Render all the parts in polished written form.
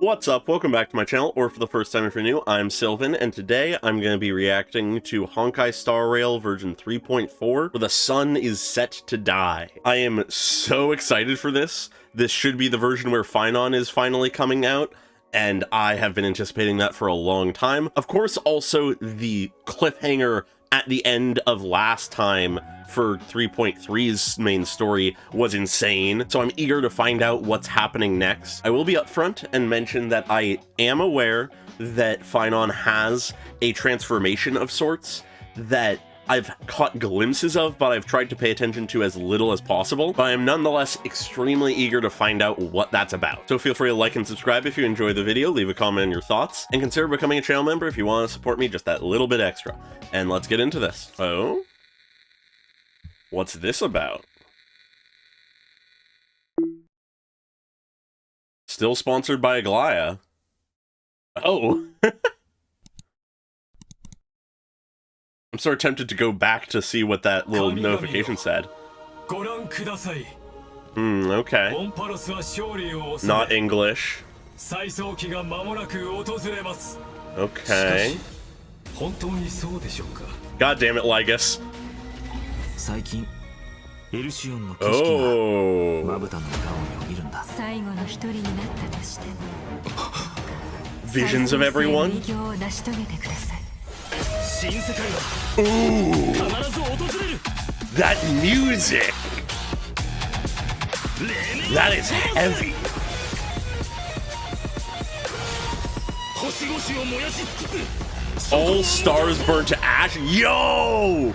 What's up? Welcome back to my channel, or for the first time if you're new, I'm Sylvan, and today I'm going to be reacting to Honkai Star Rail version 3.4, where the sun is set to die. I am so excited for this. This should be the version where Finon is finally coming out, and I have been anticipating that for a long time. Of course, also the cliffhanger at the end of last time for 3.3's main story was insane, so I'm eager to find out what's happening next. I will be upfront and mention that I am aware that Finon has a transformation of sorts that I've caught glimpses of, but I've tried to pay attention to as little as possible. But I am nonetheless extremely eager to find out what that's about. So feel free to like and subscribe if you enjoy the video, leave a comment on your thoughts, and consider becoming a channel member if you want to support me just that little bit extra. And let's get into this. Oh? What's this about? Still sponsored by Aglaya. Oh. I'm sort of tempted to go back to see what that little notification said. Okay. Not English. Okay. God damn it, Lygus. Oh. Visions of everyone? Ooh. That music! That is heavy! All stars burn to ash? Yo!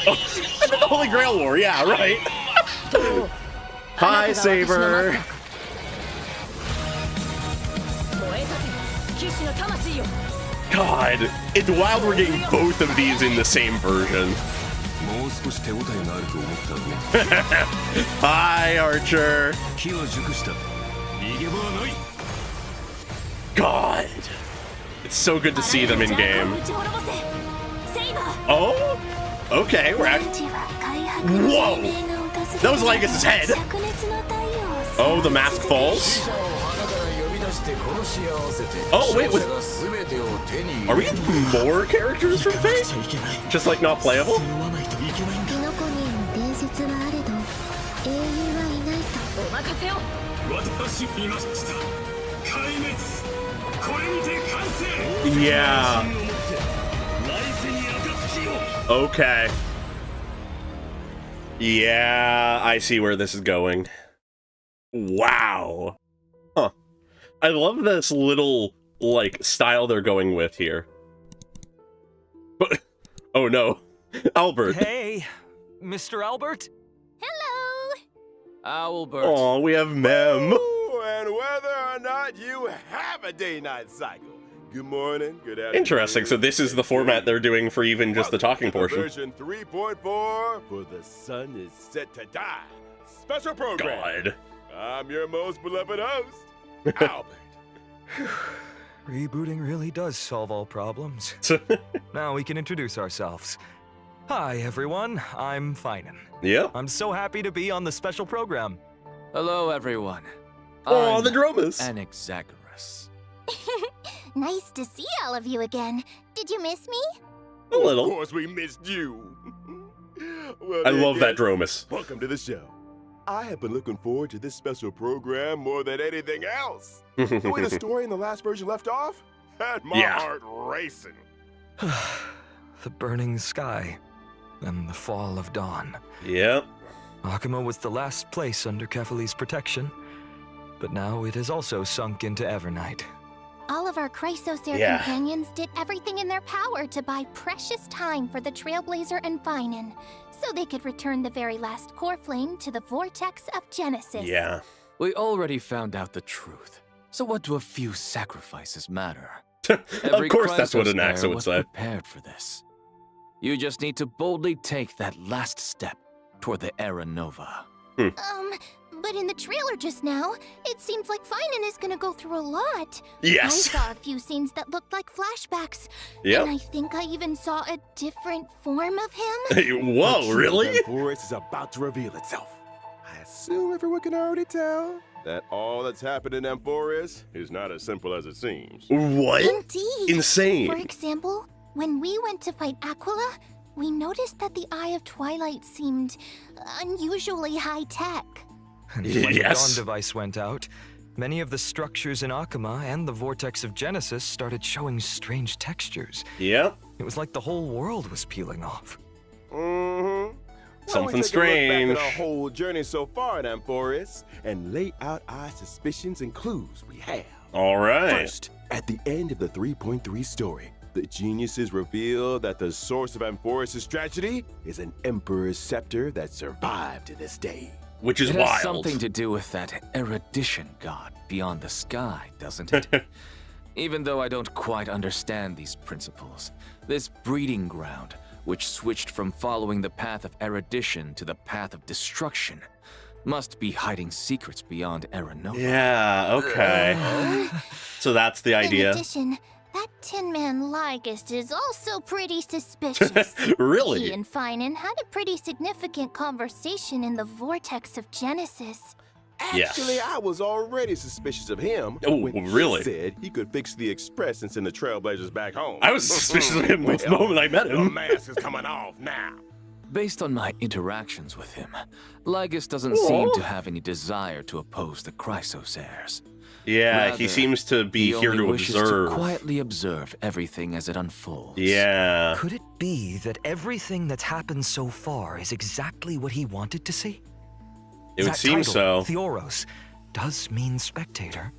Oh, the Holy Grail War, yeah, right. Hi, Saber. God, it's wild we're getting both of these in the same version. Hi, Archer. God, it's so good to see them in game. Oh, okay, we're actually... Whoa, that was Lygus's head. Oh, the mask falls. Oh, wait, are we getting more characters from Fate? Just like not playable? Yeah. Okay. Yeah, I see where this is going. Wow. Huh. I love this little, like, style they're going with here. Oh no. Albert. Hey, Mr. Albert? Hello! Albert. Oh, we have Mem. Ooh, and whether or not you have a day-night cycle. Good morning, good afternoon. Interesting, so this is the format they're doing for even just the talking portion. Version 3.4 for The Sun is Set to Die. Special program. God. I'm your most beloved host, Albert. Rebooting really does solve all problems. Now we can introduce ourselves. Hi, everyone. I'm Finon. Yep. I'm so happy to be on the special program. Hello, everyone. Oh, the Dromus. Anaxagoras. Nice to see all of you again. Did you miss me? A little. Of course we missed you. Well, I then, love that guys, Dromus. Welcome to the show. I have been looking forward to this special program more than anything else. The way the story in the last version left off had my heart racing. The burning sky and the fall of dawn. Yep. Akuma was the last place under Kefali's protection, but now it has also sunk into Evernight. All of our Chrysosaur companions did everything in their power to buy precious time for the Trailblazer and Finon, so they could return the very last core flame to the vortex of Genesis. Yeah. We already found out the truth. So what do a few sacrifices matter? Of course that's what an Chrysos Axa would was say. prepared for this. You just need to boldly take that last step toward the Era Nova. But in the trailer just now, it seems like Finon is gonna go through a lot. Yes. I saw a few scenes that looked like flashbacks. Yep. And I think I even saw a different form of him. Whoa, really? The voice is about to reveal itself. I assume everyone can already tell. that all that's happened in Amphoris is not as simple as it seems. What? Indeed. Insane. For example, when we went to fight Aquila, we noticed that the Eye of Twilight seemed unusually high-tech. And when the Yes. dawn device went out, many of the structures in Akuma and the vortex of Genesis started showing strange textures. Yep. It was like the whole world was peeling off. Mm-hmm. Something Take strange. a look back at our whole journey so far in Amphoris and lay out our suspicions and clues we have. All right. First, at the end of the 3.3 story, the geniuses reveal that the source of Amphoris' tragedy is an Emperor's scepter that survived to this day. Which is It wild. has something to do with that erudition god beyond the sky, doesn't it? Even though I don't quite understand these principles, this breeding ground, which switched from following the path of erudition to the path of destruction, must be hiding secrets beyond Aranova. Yeah, okay. So that's the idea. In addition, that Tin Man Lygist is also pretty suspicious. Really? He and Finan had a pretty significant conversation in the vortex of Genesis. Actually, Yes. I was already suspicious of him Oh, when really? he said he could fix the Express and send the Trailblazers back home. I was suspicious of him the Well, moment I met The him. mask is coming off now. Based on my interactions with him, Lygus doesn't seem to have any desire to oppose the Chrysos heirs. Yeah, he Rather, seems to be He here only to wishes observe. to quietly observe everything as it unfolds. Yeah. Could it be that everything that's happened so far is exactly what he wanted to see? It would That seem title, so. Theoros, does mean spectator.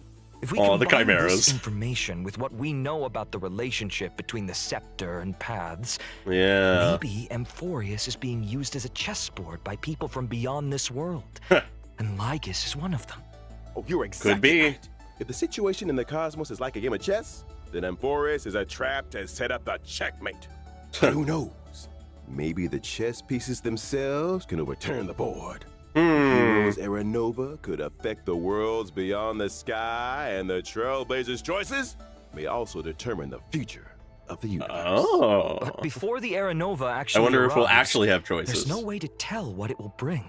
If we Oh, the combine chimeras. this information with what we know about the relationship between the scepter and paths, Yeah. maybe Amphorius is being used as a chessboard by people from beyond this world. And Lygus is one of them. Oh, you're exactly Could be. right. If the situation in the cosmos is like a game of chess, then Amphoris is a trap to set up the checkmate. But who knows? Maybe the chess pieces themselves can overturn the board. Heroes Aranova could affect the worlds beyond the sky, and the Trailblazers' choices may also determine the future of the universe. Oh. But before the Aranova I actually wonder if we'll arrives, actually have choices. there's no way to tell what it will bring.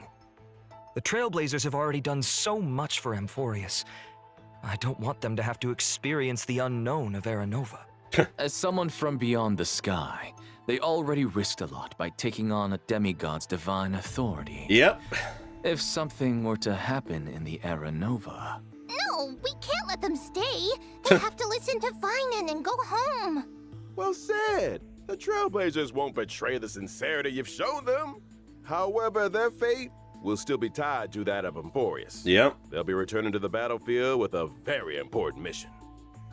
The Trailblazers have already done so much for Amphorius. I don't want them to have to experience the unknown of Aranova. As someone from beyond the sky, they already risked a lot by taking on a demigod's divine authority. Yep. If something were to happen in the Aranova, No, we can't let them stay. They have to listen to Finan and go home. Well said. The Trailblazers won't betray the sincerity you've shown them. However, their fate will still be tied to that of Amphoris. Yep. They'll be returning to the battlefield with a very important mission.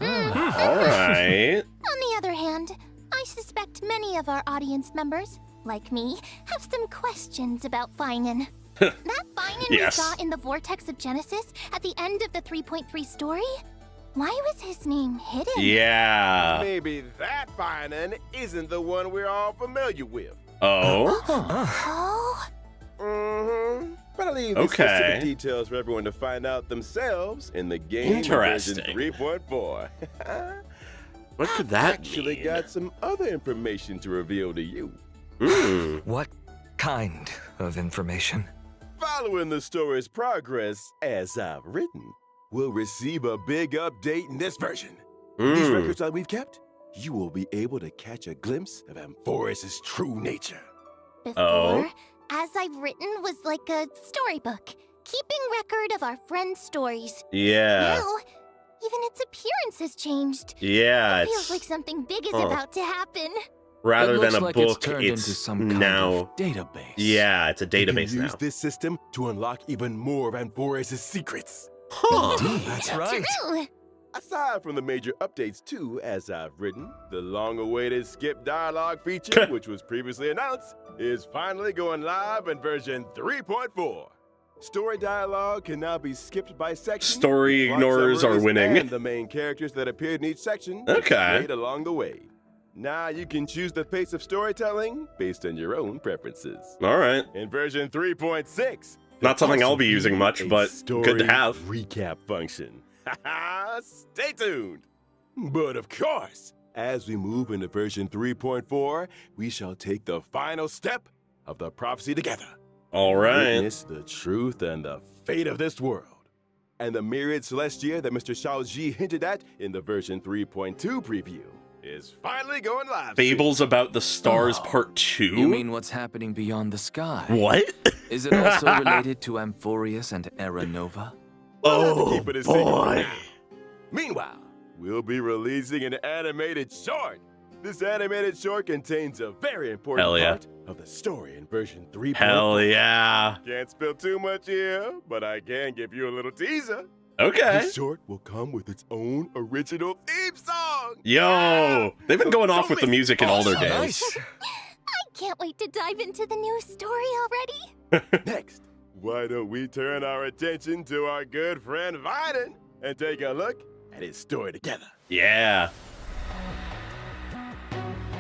All right. On the other hand, I suspect many of our audience members, like me, have some questions about Finan. That Finan Yes. we saw in the Vortex of Genesis at the end of the 3.3 story? Why was his name hidden? Yeah. Maybe that Finan isn't the one we're all familiar with. Oh. Oh, Mm-hmm. But I'll leave the Okay. specific details for everyone to find out themselves in the game Interesting. version 3.4. What could that Actually mean? got some other information to reveal to you. What kind of information? Following the story's progress, as I've written, we'll receive a big update in this version. These records that we've kept, you will be able to catch a glimpse of Amphoris' true nature. before, Oh. as I've written, was like a storybook, keeping record of our friends' stories. Yeah. Now, even its appearance has changed. Yeah. Feels It's like something big is Huh. about to happen. rather it than looks a like book. it's turned into some kind now. of database. Yeah, it's a You database can now. use this system to unlock even more of Amphoris' secrets. Huh. That's right. True. Aside from the major updates too, as I've written, the long-awaited skip dialogue feature, which was previously announced, is finally going live in version 3.4. Story dialogue can now be skipped by section. Story plot ignorers are summaries, winning. And the main characters that appeared in each section Okay. displayed along the way. Now you can choose the pace of storytelling based on your own preferences. All right. In version 3.6, Not something I'll be also using much, a but story good to have. recap function. Stay tuned. But of course, as we move into version 3.4, we shall take the final step of the prophecy together. All right. Witness the truth and the fate of this world. and the myriad celestia that Mr. Shaoji hinted at in the version 3.2 preview is finally going live. Fables About the Stars Oh, Part 2? You mean what's happening beyond the sky? What? Is it also related to Amphorius and Era Nova? We'll have to Oh, keep it a secret for boy. now. Meanwhile, we'll be releasing an animated short. This animated short contains a very important Hell yeah. part of the story in version 3.0. Hell yeah. Can't spill too much here, but I can give you a little teaser. Okay. This short will come with its own original theme song. Yo, they've been going off with the music in all their days. Nice. I can't wait to dive into the new story already. Next, why don't we turn our attention to our good friend Viden and take a look at his story together. Yeah.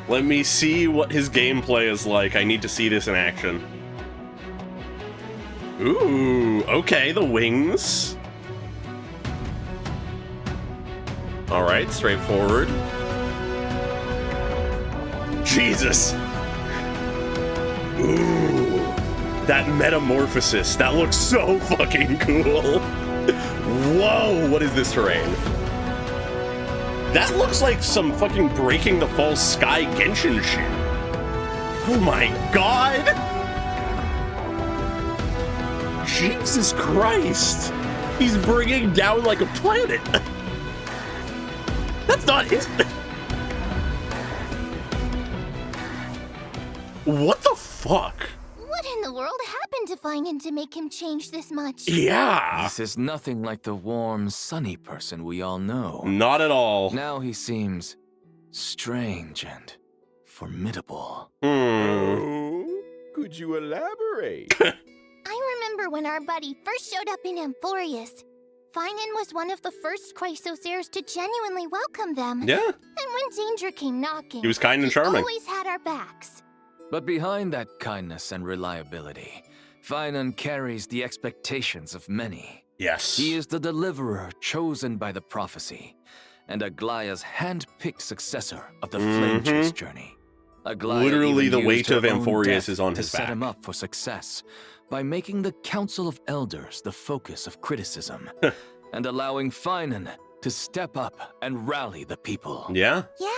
Let me see what his gameplay is like. I need to see this in action. Ooh, okay, the wings. All right, straightforward. Jesus. Ooh, that metamorphosis. That looks so fucking cool. Whoa, what is this terrain? That looks like some fucking Breaking the False Sky Genshin shit. Oh my god! Jesus Christ! He's bringing down like a planet! That's not it! What the fuck? What in the world happened to Finan to make him change this much? Yeah! This is nothing like the warm, sunny person we all know. Not at all. Now he seems strange and formidable. Oh, could you elaborate? I remember when our buddy first showed up in Amphorius. Finan was one of the first Chrysosairs to genuinely welcome them. Yeah, And when danger came knocking, he was kind and he charming. always had our backs. But behind that kindness and reliability, Finan carries the expectations of many. Yes. He is the deliverer chosen by the prophecy, and Aglaya's hand-picked successor of the flame chase journey. Aglaya Literally even the weight used her of own Amphorius death is on to his set him back. up for success by making the Council of Elders the focus of criticism, and allowing Finan to step up and rally the people. Yeah? Yeah,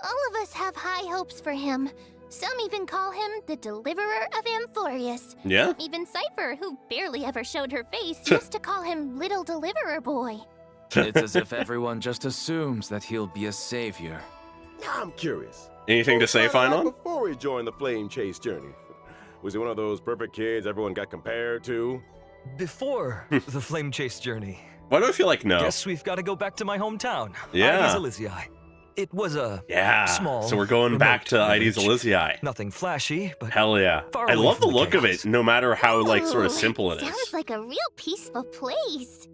all of us have high hopes for him. Some even call him the Deliverer of Amphorius. Yeah? Even Cypher, who barely ever showed her face, used to call him Little Deliverer Boy. It's as if everyone just assumes that he'll be a savior. Now I'm curious. Anything to say, What was that like Finon? before he joined the flame chase journey? Was he one of those perfect kids everyone got compared to? Before the flame chase journey, Why do I feel like no? guess we've got to go back to my hometown, Yeah. Ides Elysiae. It was a Yeah. small, So we're going back to remote Ides village. Elysiae. Nothing flashy, but Hell yeah. Far I away love the from the look of chaos. it, no matter how like sort of Ooh, simple it Sounds is. like a real peaceful place.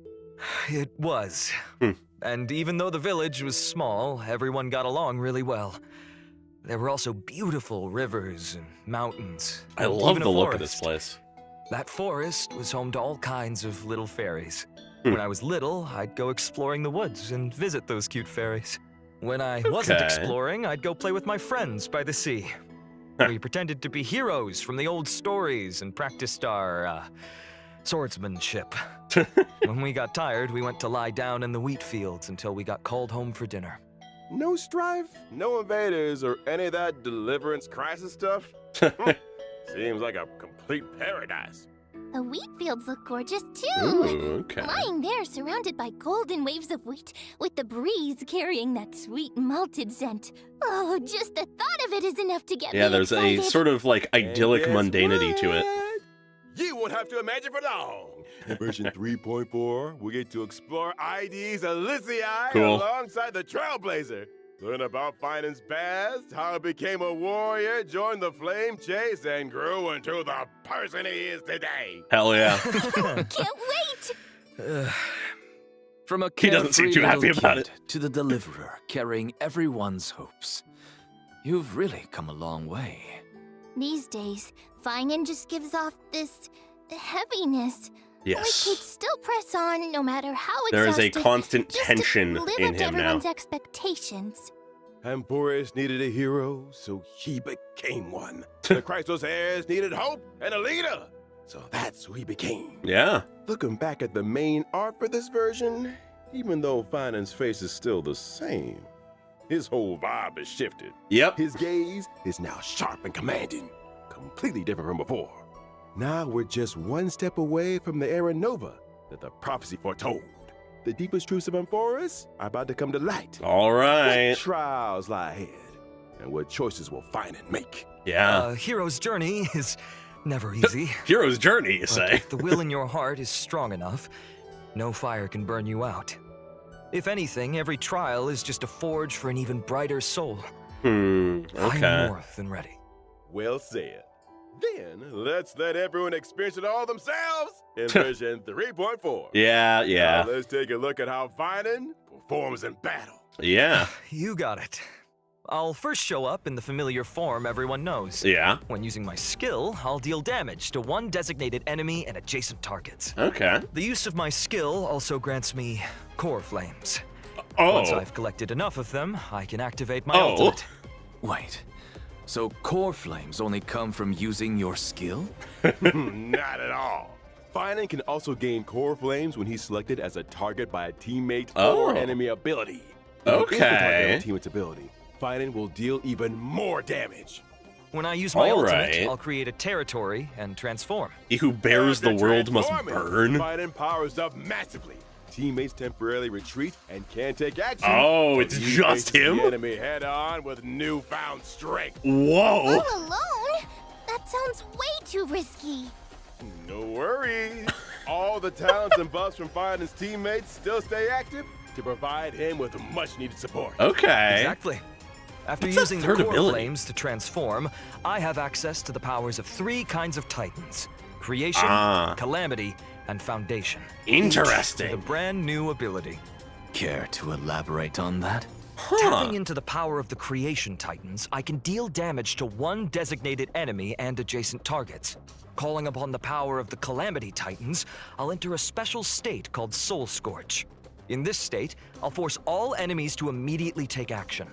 it was. And even though the village was small, everyone got along really well. There were also beautiful rivers and mountains. I and love even a the look of this forest. place. That forest was home to all kinds of little fairies. Hmm. When I was little, I'd go exploring the woods and visit those cute fairies. When I wasn't Okay. exploring, I'd go play with my friends by the sea. Huh. We pretended to be heroes from the old stories and practiced our, swordsmanship. When we got tired, we went to lie down in the wheat fields until we got called home for dinner. No strife, no invaders, or any of that deliverance crisis stuff? Seems like a complete paradise. The wheat fields look gorgeous too. Ooh, okay. Lying there, surrounded by golden waves of wheat, with the breeze carrying that sweet malted scent. Oh, just the thought of it is enough to get Yeah, me there's excited. a sort of like idyllic And guess mundanity to it. what? You won't have to imagine for long. In version 3.4, we get to explore Ides Elysiae Cool. alongside the Trailblazer. Learn about Finan's past, how he became a warrior, joined the flame chase, and grew into the person he is today. Hell yeah. Can't wait! From a He doesn't seem carefree too happy little about kid to the deliverer carrying everyone's hopes. You've really come a long way. These days, Finan just gives off this heaviness. Like he'd Yes. still press on no matter how There is a exhausted, constant just to tension live in up to him now. everyone's expectations. Amphorius needed a hero, so he became one. The Chrysosairs needed hope and a leader, So that's who he became. Yeah. Looking back at the main art for this version, even though Finen's face is still the same, his whole vibe has shifted. Yep. His gaze is now sharp and commanding, completely different from before. Now we're just one step away from the era Nova that the prophecy foretold. The deepest truths of Amphoris are about to come to light. All right. What trials lie ahead, and what choices will Finen make? Yeah. Hero's journey is never easy. Hero's journey, you But say? if the will in your heart is strong enough, no fire can burn you out. If anything, every trial is just a forge for an even brighter soul. Okay. I'm more than ready. Well said. Then let's let everyone experience it all themselves in version 3.4. Yeah, yeah. Now let's take a look at how Finen performs in battle. Yeah. You got it. I'll first show up in the familiar form everyone knows. Yeah. When using my skill, I'll deal damage to one designated enemy and adjacent targets. Okay. The use of my skill also grants me core flames. Oh. Once I've collected enough of them, I can activate my ultimate. Wait, so core flames only come from using your skill? Not at all. Finen can also gain core flames when he's selected as a target by a teammate or enemy ability. If he is the target Okay. of a teammate's ability, Finen will deal even more damage. When I use my All ultimate, right. I'll create a territory and transform. He who bears the After world must transforming, burn. Finen powers up massively. Teammates temporarily retreat and can't take action. Oh, but it's he just faces him? The enemy head on with newfound strength. Whoa. All alone? That sounds way too risky. No worries. All the talents and buffs from Finen's teammates still stay active to provide him with much needed support. Okay. Exactly. After What's that using the third core ability? flames to transform, I have access to the powers of 3 kinds of titans: Creation, Ah. Calamity, and Foundation. Each Interesting. with a brand new ability. Care to elaborate on that? Tapping into the power of the Creation Titans, I can deal damage to one designated enemy and adjacent targets. Calling upon the power of the Calamity Titans, I'll enter a special state called Soul Scorch. In this state, I'll force all enemies to immediately take action,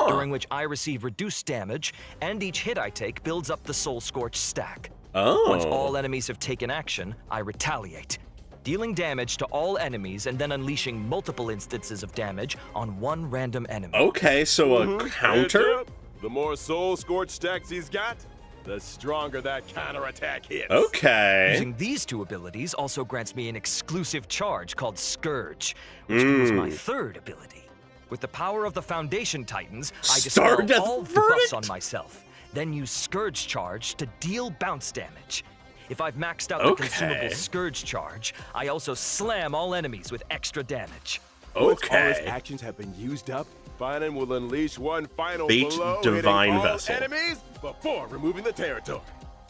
during which I receive reduced damage, and each hit I take builds up the Soul Scorch stack. Once Oh. all enemies have taken action, I retaliate, dealing damage to all enemies and then unleashing multiple instances of damage on one random enemy. Okay, so a Heads counter? up. The more soul scorch stacks he's got, the stronger that counterattack hits. Okay. Using these 2 abilities also grants me an exclusive charge called Scourge, which becomes my 3rd ability. With the power of the Foundation Titans, I dispel Stardust all the verdict? buffs on myself, then use Scourge Charge to deal bounce damage. If I've maxed out the consumable Scourge Charge, I also slam all enemies with extra damage. Once all his Okay. actions have been used up, Finen will unleash one final Fate blow, Divine hitting all Vessel. enemies before removing the territory.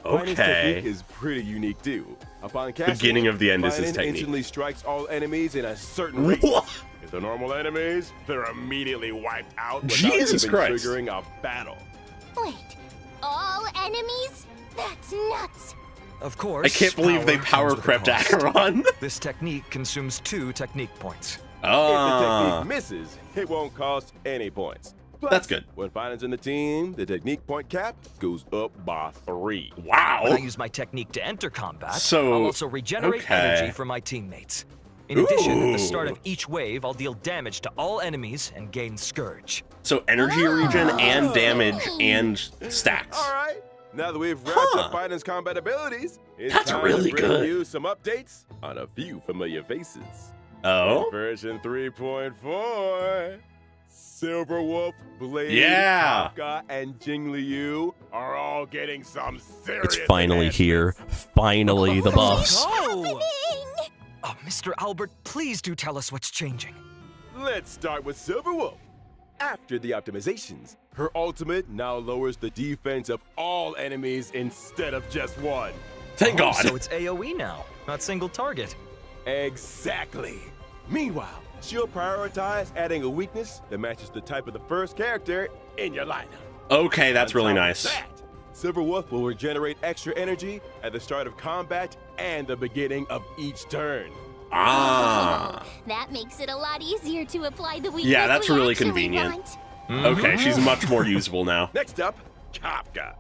Okay. Finen's technique is pretty unique too. Upon casting, Beginning of the end is his Finen technique. instantly strikes all enemies in a certain rate. Whoa. If they're normal enemies, they're immediately wiped out without Jesus even Christ. triggering a battle. Wait, all enemies? That's nuts. Of course, I can't believe they power comes with a crept cost. Acheron. This technique consumes 2 technique points. If the Ah. technique misses, it won't cost any points. Plus, That's good. When Finen's in the team, the technique point cap goes up by 3. When I Wow. use my technique to enter combat, So, I'll also regenerate okay. energy for my teammates. In addition, at the start of Ooh. each wave, I'll deal damage to all enemies and gain Scourge. So energy regen and damage and stacks. All right. Now that we've wrapped up Huh. Finen's combat abilities, it's That's time really to bring good. you some updates on a few familiar faces. Oh? Version 3.4. Silverwolf, Blade, Yeah. Kafka, and Jing Liu are all getting some serious It's finally here. enhancements. Finally, the buffs. Oh! Mr. Albert, please do tell us what's changing. Let's start with Silverwolf. After the optimizations, her ultimate now lowers the defense of all enemies instead of just one. Thank Oh, God. so it's AoE now, not single target. Exactly. Meanwhile, she'll prioritize adding a weakness that matches the type of the first character in your lineup. Okay, that's On really top of nice. that, Silverwolf will regenerate extra energy at the start of combat and the beginning of each turn. Ah. That makes it a lot easier to apply the weakness Yeah, that's we really actually convenient. want. Okay, she's much more usable now. Next up, Kafka.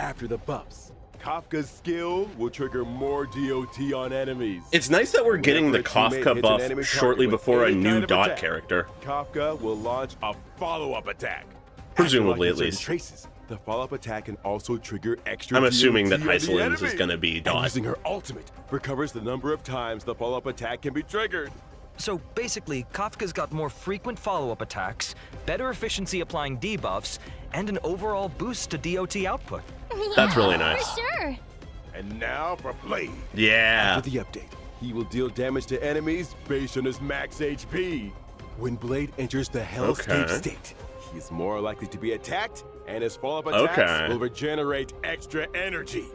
After the buffs, Kafka's skill will trigger more DOT on enemies. It's nice that we're getting the Whenever a teammate Kafka hits an buff enemy shortly target with before a any new kind of dot attack, character. Kafka will launch a follow-up attack. Presumably, After at locking least. certain traces, the follow-up attack can also trigger extra I'm assuming that DOT on the Hysolins is enemy. going to be And dot. using her ultimate recovers the number of times the follow-up attack can be triggered. So basically, Kafka's got more frequent follow-up attacks, better efficiency applying debuffs, and an overall boost to DOT output. That's really nice. For sure. And now for Blade. Yeah. After the update, he will deal damage to enemies based on his max HP. When Blade enters the Hellscape Okay. state, he is more likely to be attacked, and his follow-up attacks will regenerate extra energy.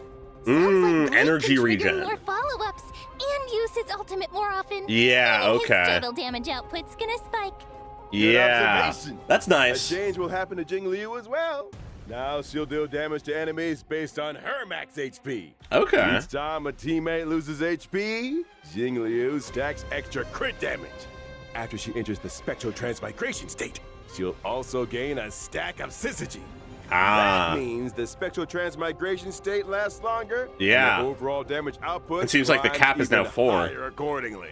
Blade Energy can trigger regen. more follow-ups and use his ultimate more often. Yeah, meaning okay. His total damage output's gonna spike. Yeah. observation. That's A nice. change will happen to Jing Liu as well. Now she'll deal damage to enemies based on her max HP. Okay. Each time a teammate loses HP, Jing Liu stacks extra crit damage. After she enters the spectral transmigration state, she'll also gain a stack of syzygy. Ah. That means the spectral transmigration state lasts longer. Yeah. And the overall damage output It seems like the climbs cap is now even 4. higher accordingly.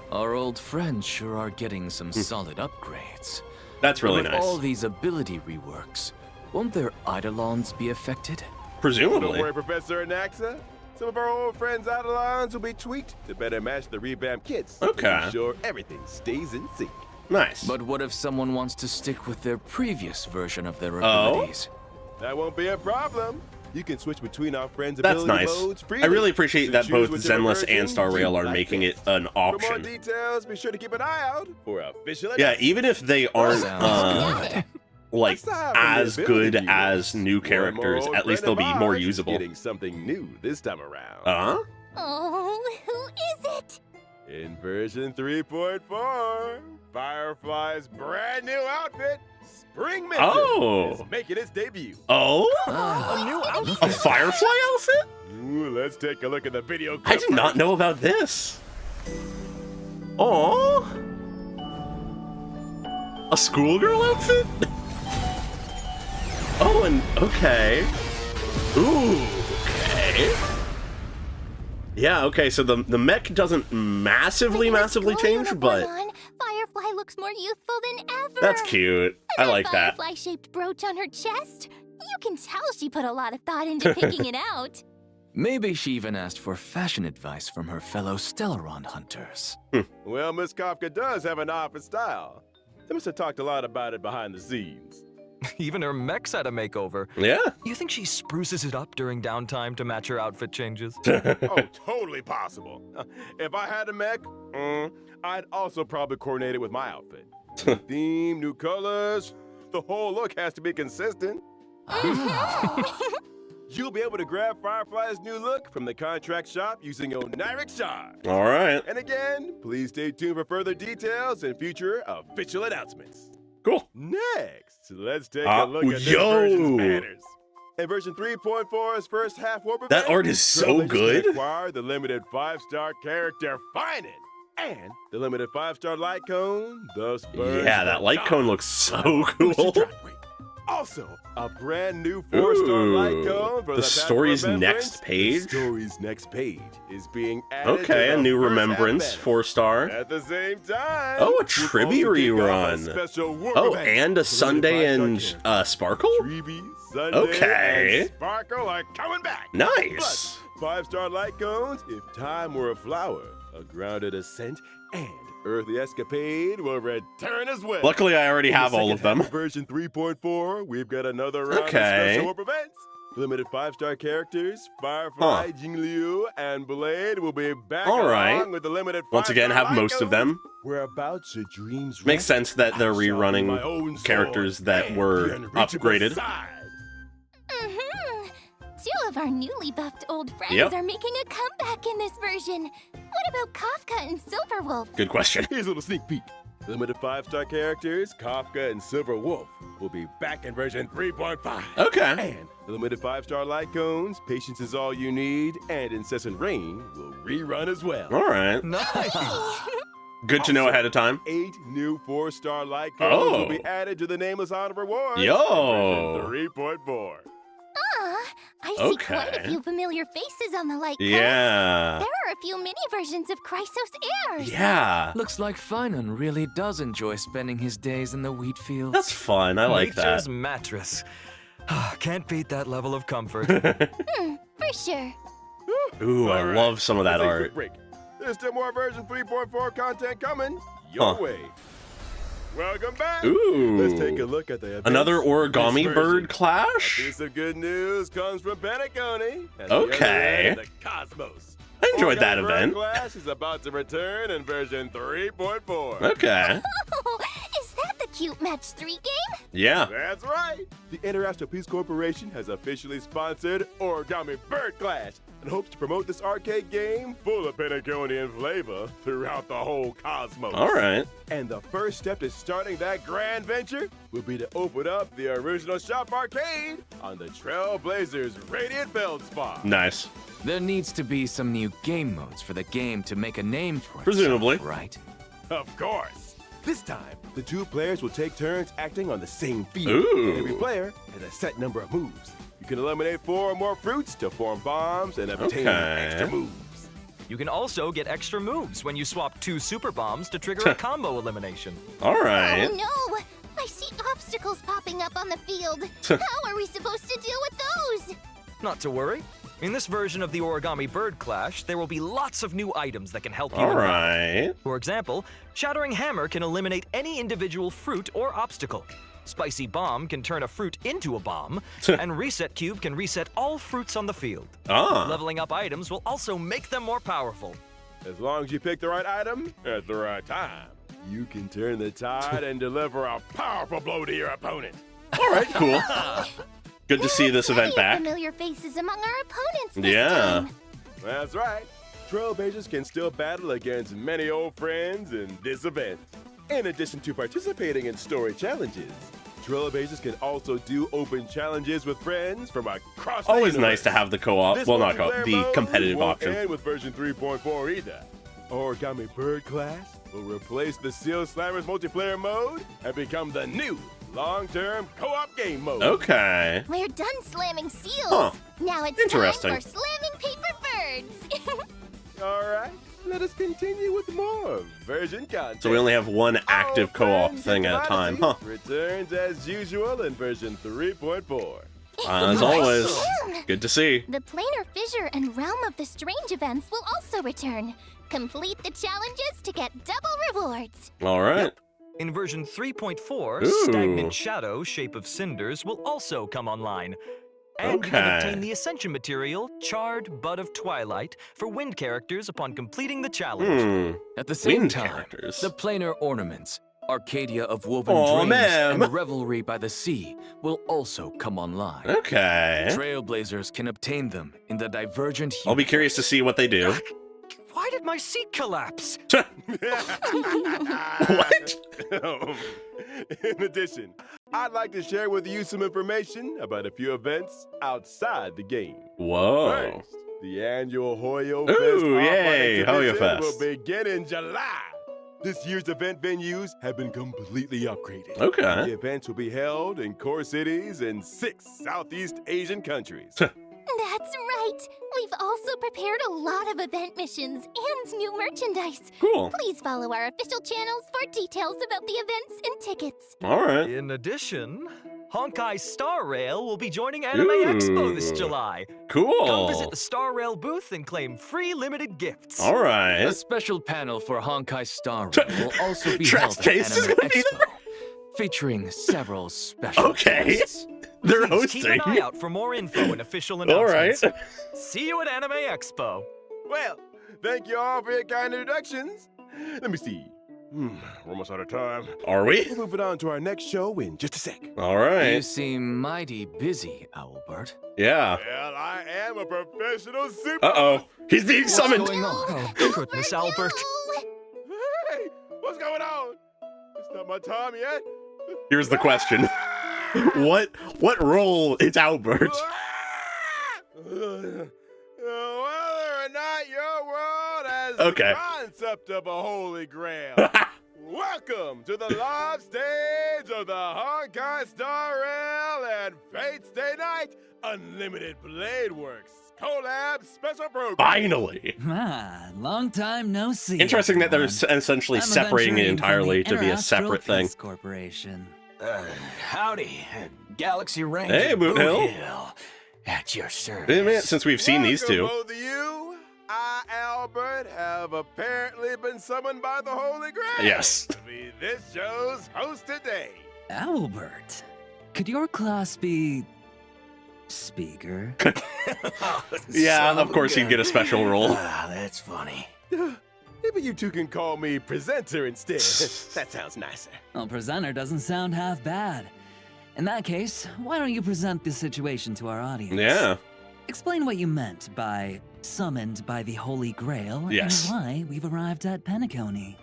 Our old friends sure are getting some solid upgrades. That's really With nice. all these ability reworks, won't their Eidolons be affected? Don't Presumably. worry, Professor Anaxa. Some of our old friends' Eidolons will be tweaked to better match the revamped kits. to Okay. ensure everything stays in sync. Nice. But what if someone wants to stick with their previous version of their Oh? abilities? That won't be a problem. You can switch between our friends' That's ability nice. modes freely. I really appreciate So that choose both whichever Zenless version and Star Rail you are like making it best. an For more option. details, be sure to keep an eye out for official Yeah, announcements. even if they aren't Sounds good. like Aside from the as ability good as rewards, new one more characters, old at least friend they'll of be more ours is usable. Getting something new this time around. Oh, who is it? In version 3.4, Firefly's brand new outfit, Spring Mission, Oh. is making its debut. Oh? Ah, New outfit. A Firefly outfit? Ooh, let's take a look at the video. I did not know about this. Oh. A schoolgirl outfit? Oh, and okay. Ooh, okay. Yeah, okay, so the mech doesn't massively With his school change, uniform but on, Firefly looks more youthful than ever. that's cute. I like that. Firefly-shaped brooch on her chest. You can tell she put a lot of thought into picking it out. Maybe she even asked for fashion advice from her fellow Stellaron hunters. Well, Miss Kafka does have an eye for style. They must have talked a lot about it behind the scenes. Even her mech's had a makeover. Yeah. You think she spruces it up during downtime to match her outfit changes? Oh, totally possible. If I had a mech, I'd also probably coordinate it with my outfit. New theme, new colors. The whole look has to be consistent. You'll be able to grab Firefly's new look from the contract shop using Oniric Shard. All right. And again, please stay tuned for further details and future official announcements. Cool. Next, let's take a look at this yo. version's banners. In version 3.4's first half warp That event, art is so trailblazers can good. acquire the limited 5-star character Finan and the limited 5-star light cone, the Spurs Yeah, that of light Dawn. cone looks so Boost your cool. drop rate. Also, a brand new 4-star light Ooh, cone for the the story's Path of Remembrance. next page? The story's next page is being added Okay, to a the new first half remembrance, banner. 4-star. At the same time, Oh, a we'll also Tribby kick off a rerun. special warp Oh, event and a for limited Sunday 5-star and characters. Sparkle? Tribby, Sunday, Okay. and Sparkle are coming back. Nice. Plus, 5-star light cones, if time were a flower, a grounded ascent, and earthly escapade will return as well. Luckily, I already In the have all second of them. half Version 3.4, we've got another round Okay. of special warp events. Limited 5-star characters, Firefly, Jing Liu, and Blade will be back All right. along with the limited Once again, 5-star have most of them. We're about to dreams Makes rest. sense that they're I shall be rerunning my own sword characters that and were the unreachable upgraded. side. Mm-hmm. Two of our newly buffed old friends Yep. are making a comeback in this version. What about Kafka and Silverwolf? Good question. Here's a little sneak peek. Limited 5-star characters, Kafka and Silver Wolf, will be back in version 3.5. Okay. And the limited 5-star light cones, Patience is All You Need, and Incessant Rain will rerun as well. All right. Nice. Good to know ahead of time. 8 new 4-star light cones Oh. will be added to the Nameless Honor Rewards. Yo. in version 3.4. Ah, I see quite a few familiar faces on the light cast. Yeah. There are a few mini versions of Chrysos heirs. Yeah. Looks like Finan really does enjoy spending his days in the wheat fields. That's fun. I like Nature's that. mattress. Can't beat that level of comfort. For sure. Ooh, I Alright, love some of that let's take a art. quick break. There's still more version 3.4 content coming your Huh. way. Welcome back. Ooh. Let's take a look at the events. Another this origami version. bird A clash? piece of good news comes from Penacony. at the Okay. other end of the cosmos. I enjoyed that Origami event. Bird Clash is about to return in version 3.4. Okay. Oh, is that the Cute Match 3 game? Yeah. That's right. The International Peace Corporation has officially sponsored Origami Bird Clash and hopes to promote this arcade game full of Pentaconian flavor throughout the whole cosmos. All right. And the first step to starting that grand venture will be to open up the original shop arcade on the Trailblazers Radiant Feldspar. Nice. There needs to be some new game modes for the game to make a name for itself, Presumably. right? Of course. This time, the two players will take turns acting on the same field. Ooh. And every player has a set number of moves. You can eliminate 4 or more fruits to form bombs and obtain Okay. extra moves. You can also get extra moves when you swap 2 super bombs to trigger a combo elimination. All right. Oh no! I see obstacles popping up on the field. How are we supposed to deal with those? Not to worry. In this version of the Origami Bird Clash, there will be lots of new items that can help you. All in battle. right. For example, Shattering Hammer can eliminate any individual fruit or obstacle. Spicy Bomb can turn a fruit into a bomb, and Reset Cube can reset all fruits on the field. Ah. Leveling up items will also make them more powerful. As long as you pick the right item at the right time, you can turn the tide and deliver a powerful blow to your opponent. All right. Cool. Good to see this event Plenty of back. familiar faces among our opponents this Yeah. time. That's right. Trailblazers can still battle against many old friends in this event. In addition to participating in story challenges, Trailblazers can also do open challenges with friends from across the Always universe. nice to have the co-op. This Well, not multiplayer co-op. The mode competitive won't option. end with version 3.4 either. Origami Bird Clash will replace the Seal Slammers multiplayer mode and become the new long-term co-op game mode. Okay. We're done slamming seals. Huh. Now it's Interesting. time for slamming paper birds. All right, let us continue with more version content. So we only have one active Our co-op friend thing at a time, huh? Odyssey returns as usual in version 3.4. As always. Good to see. The Planar Fissure and Realm of the Strange events will also return. Complete the challenges to get double rewards. All right. In version 3.4, Ooh. Stagnant Shadow, Shape of Cinders, will also come online. And you can Okay. obtain the Ascension material, Charred Bud of Twilight, for wind characters upon completing the challenge. Hmm. At the same Wind time, characters. the planar ornaments, Arcadia of Woven Aw, Dreams, ma'am. and Revelry by the Sea will also come online. Okay. Trailblazers can obtain them in the Divergent I'll be curious to see what they do. Why did my seat collapse? What? In addition, I'd like to share with you some information about a few events outside the game. Whoa. First, the annual Hoyo Ooh, Fest pop-up yay, Hoyo exhibition Fest. will begin in July. This year's event venues have been completely upgraded. Okay. The events will be held in core cities in 6 Southeast Asian countries. That's right. We've also prepared a lot of event missions and new merchandise. Cool. Please follow our official channels for details about the events and tickets. All right. In addition, Honkai Star Rail will be joining Anime Expo this Ooh. July. Cool. Come visit the Star Rail booth and claim free limited gifts. All right. A special panel for Honkai Star Rail will also be Trash held at Taste is Anime gonna be Expo, featuring several special Okay. guests. They're Please keep hosting. an eye out for more info and official All right. announcements. See you at Anime Expo. Well, thank you all for your kind introductions. Let me see. We're almost out of time. Are we? We're moving on to our next show in just a sec. All You right. seem mighty busy, Owlbert. Yeah. Well, I am a professional super. Uh-oh. He's being What's summoned. going on? Oh, goodness, Albert. No! Hey, what's going on? It's not my time yet. Here's the question. What role is Albert? Whether or not your world has Okay. the concept of a holy grail, Welcome to the live stage of the Honkai Star Rail and Fate Stay Night Unlimited Blade Works collab special program. Finally. Long time no see. Interesting that they're everyone. essentially I'm separating it adventuring from entirely the to be a Interastral separate thing. Peace Corporation. Howdy, Galaxy Ranger Hey, Boot Hill. At your service. Been a minute since we've seen these two. Welcome, both of you. I, Albert, have apparently been summoned by the Holy Grail. Yes. To be this show's host today. Albert, could your class be speaker? Yeah, Son of course you gun. get a special role. That's funny. Maybe you two can call me presenter instead. That sounds nicer. Well, presenter doesn't sound half bad. In that case, why don't you present the situation to our audience? Yeah. Explain what you meant by summoned by the Holy Grail Yes. and why we've arrived at Penacony.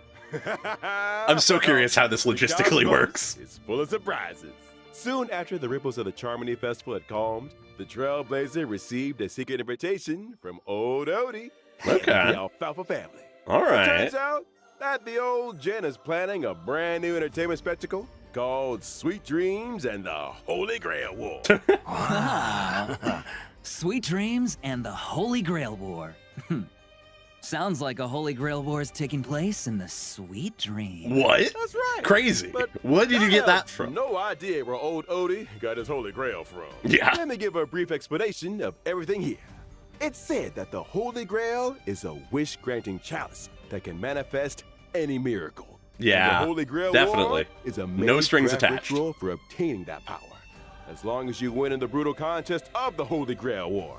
I'm so curious how this logistically works. It's full of surprises. Soon after the ripples of the Charmony Festival had calmed, the Trailblazer received a secret invitation from old Odie and Okay. the Alfalfa family. All It right. turns out that the old Jen is planning a brand new entertainment spectacle called Sweet Dreams and the Holy Grail War. Wow. Sweet Dreams and the Holy Grail War. Sounds like a Holy Grail War is taking place in the Sweet Dream. What? That's right. Crazy. But Where did you I get that have from? No idea where old Odie got his Holy Grail from. Yeah. Let me give a brief explanation of everything here. It's said that the Holy Grail is a wish-granting chalice that can manifest any miracle. Yeah, And the Holy Grail definitely. War is a No strings maze-craft attached. ritual for obtaining that power. As long as you win in the brutal contest of the Holy Grail War,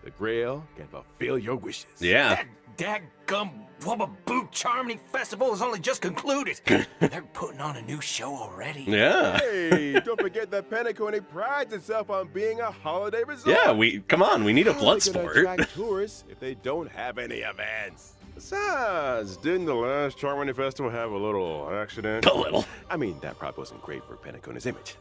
the Grail can fulfill your wishes. Yeah. That dadgum Wubba Boot Charmony Festival has only just concluded. They're putting on a new show already. Yeah. Hey, don't forget that Penacony prides itself on being a holiday resort. Yeah, come on, we need a How blood are they gonna sport. attract tourists if they don't have any events? Besides, didn't the last Charmony Festival have a little accident? A little. I mean, that probably wasn't great for Penacony's image.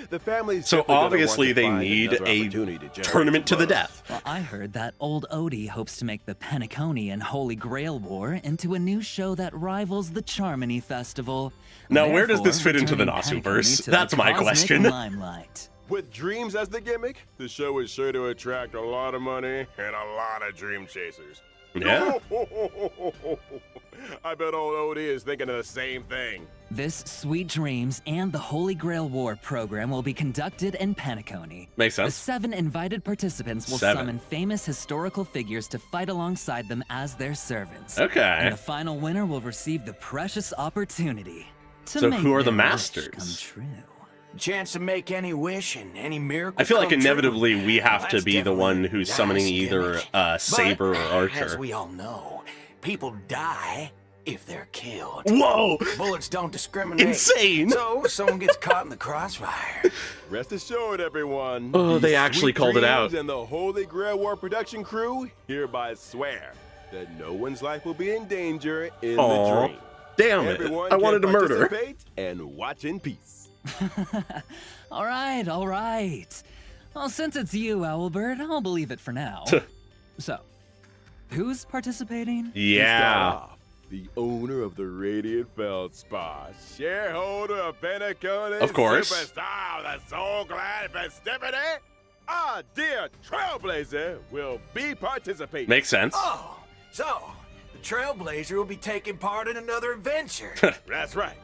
The family's So definitely gonna want obviously to they find need another a opportunity to generate tournament to some the buzz. death. Well, I heard that old Odie hopes to make the Penacony and Holy Grail War into a new show that rivals the Charmony Festival. Now, where does this Therefore, fit into the returning Nasu Penacony verse? to the That's my cosmic question. Limelight. With dreams as the gimmick, the show is sure to attract a lot of money and a lot of dream chasers. Yeah. I bet old Odie is thinking of the same thing. This Sweet Dreams and the Holy Grail War program will be conducted in Penacony. Makes The sense. 7 invited participants will 7. summon famous historical figures to fight alongside them as their servants. Okay. And the final winner will receive the precious opportunity to So make who are the their masters? wish come true. Chance to make any wish and any miracle. I feel like come true. inevitably we have to That's be the one definitely who's a summoning nice either gimmick. Saber or But, Archer. As we all know, people die if they're killed. Whoa! Bullets don't discriminate. Insane! So if someone gets caught in the crossfire, Rest assured, everyone. Oh, the they actually Sweet called it Dreams out. And the Holy Grail War production crew hereby swear that no one's life will be in danger in Aw, the dream. damn it. Everyone I wanted to can murder. participate and watch in peace. All right, all right. Well, since it's you, Owlbird, I'll believe it for now. So, who's participating? To start Yeah. off, the owner of the Radiant Feldspar, shareholder of Penacony, Of course. superstar, the Soul Glad festivity, our dear Trailblazer will be participating. Makes sense. oh, so the Trailblazer will be taking part in another adventure. That's right.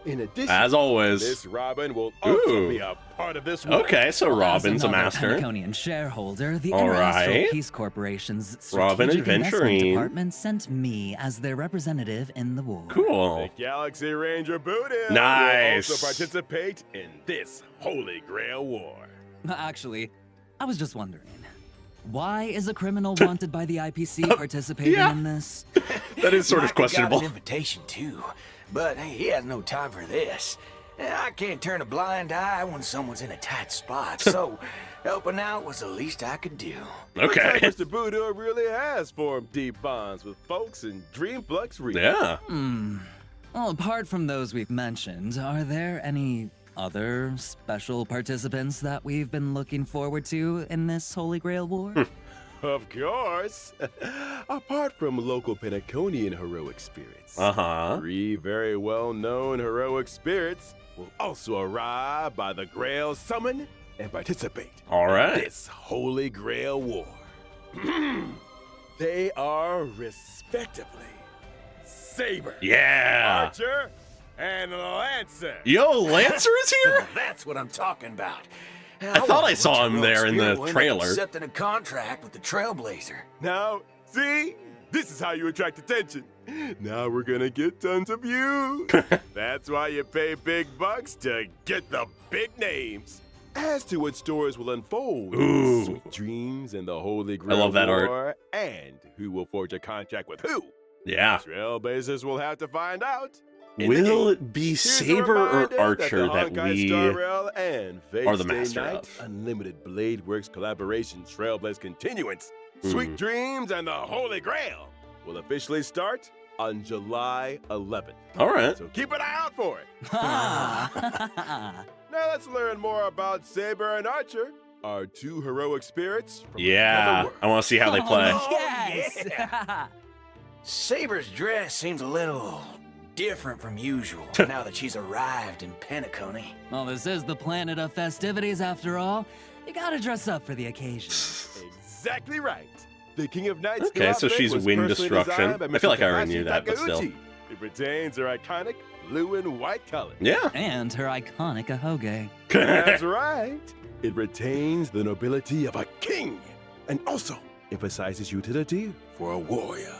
In addition, As always. Miss Robin will also Ooh. be a part of this war. Okay, so Well, as Robin's a another master. Penaconian shareholder, the All Interastral right. Peace Corporation's Robin Strategic Investment adventuring. Department sent me as their representative in the war. Cool. The Galaxy Ranger Booty Nice. will also participate in this Holy Grail War. Actually, I was just wondering, why is a criminal wanted by the IPC participating yeah. in this? That is sort of Michael questionable. got an invitation too, but he has no time for this. I can't turn a blind eye when someone's in a tight spot, so helping out was the least I could do. Looks like Okay. Mr. Buddha really has formed deep bonds with folks in Dreamflux region. Yeah. Well, apart from those we've mentioned, are there any other special participants that we've been looking forward to in this Holy Grail War? Of course. Apart from local Penaconian heroic spirits, Uh-huh. 3 very well-known heroic spirits will also arrive by the Grail Summon and participate All right. in this Holy Grail War. They are respectively Saber, Yeah. Archer, and Lancer. Yo, Lancer is here? That's what I'm talking about. I thought I saw him there in the trailer. Accepting a contract with the Trailblazer. Now, see? This is how you attract attention. Now we're gonna get tons of views. That's why you pay big bucks to get the big names. As to what stories will unfold, Ooh. Sweet Dreams and the Holy Grail love that art. War, and who will forge a contract with who, Yeah. Trailblazers will have to find out. in the Will game. it be Here's a Saber or reminder Archer that the Honkai we Star Rail and Fate are the Stay master Night of? Unlimited Blade Works collaboration Trailblaze Continuance, Mhm. Sweet Dreams and the Holy Grail will officially start on July 11th. All right. So keep an eye out for it. Ah. Now let's learn more about Saber and Archer, our 2 heroic spirits from Yeah. another world. I want to see how they play. Oh, yes. yeah. Saber's dress seems a little different from usual now that she's arrived in Penacony. Well, this is the planet of festivities after all. You gotta dress up for the occasion. Exactly right. The King of Knights. Okay, so outfit she's was wind personally destruction. designed by I feel Mr. like I already knew Takashi that, but still. Takeuchi. It retains her iconic blue and white color. Yeah. And her iconic ahoge. That's right. It retains the nobility of a king and also emphasizes utility for a warrior.